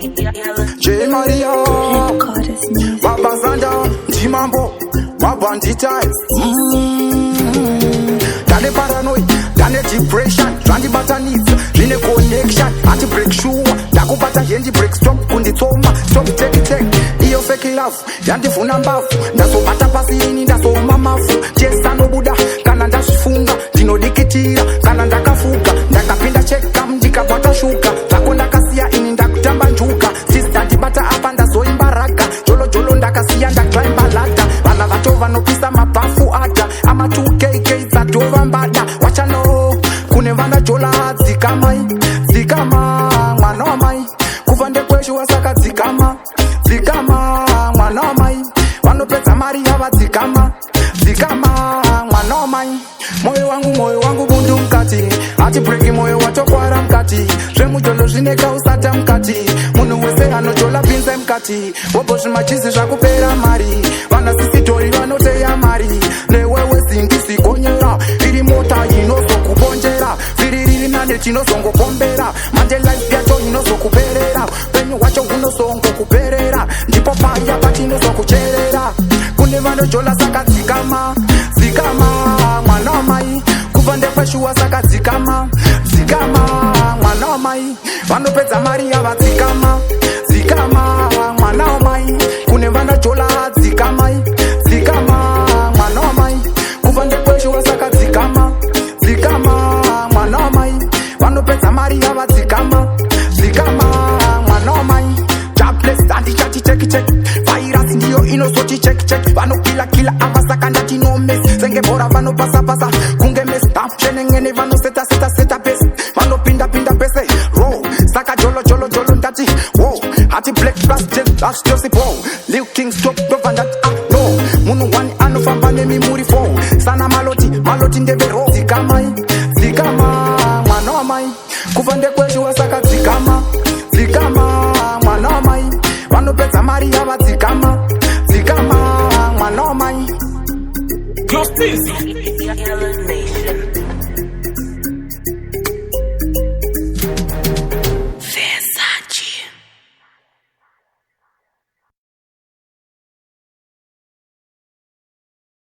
J Maria, Baba Zanda, Jimambo, Baba Times. Dane paranoid, dane depression, Randy Batanits, Line connection, anti break shoe, Dakupata Yendi break stop, Kunditoma, stop take it, Io fake love, Yanti Funamba, Daso Batapasi, Daso Mamafu, Jessa no Buddha, Kananda Funga, Dino Dikitira, Kananda Kafuka, Dakapinda check kam, Dika Bata Shuka, Takunda Kasia in Dakutambanjuka, Sister Dibata Abanda so imbaraka, Jolo Jolo Ndakasia and climb balata, Vanatova no Pisa Mapafu Ata, Ama 2KK Zadova Mbada, Wacha no, Kunevanda Jola, Zikamai, Zikama, Manomai, Kuvande Kweshu Wasaka Zikama, Zikama, Manomai, Wanopeta Maria Zikama, Zikama, Manomai, moyo wangu bundu mkati, ati breaki moyo watokwara mkati, Shemu jolo jineka usata mkati, Munu wese anojola pinze mkati, Woboshi machizi shakupera mari, Wana sisi tori wanote ya mari, Lewewe singisi konyera, Iri mota inoso kubonjera, Viriri nane chino songo kombera, Manje life yacho inoso kuperera, Penyo wacho uno songo kuperera, Ndipo paya pati inoso kucherera, Kunevano jola saka zikama, Zikama, Manomai, Kuvande kweshuwa saka zikama, Zikama, Manomai, Vanopeza Maria va zikama, Zikama, Manomai, Kunevana jola zikamai, Zikama, Manomai, Kuvande kweshuwa saka zikama, Zikama, Manomai, Vanopeza Maria va zikama, Zikama, Manomai, Jobless anti chati check virus ndio inosoti check vano kila avasaka ndati no mess zenge bora vano pasa kunge mess tap chenengene vano seta best vano pinda pese roll saka jolo ndati wo hati black plus just Joseph wo Lil King stop over that no munu one anofamba nemi muri fo sana maloti ndebe ro Zikama Manomai kuvande kweshu wasaka Zikama Manomai Vanopeza Maria va Zikama Manomai. Close this.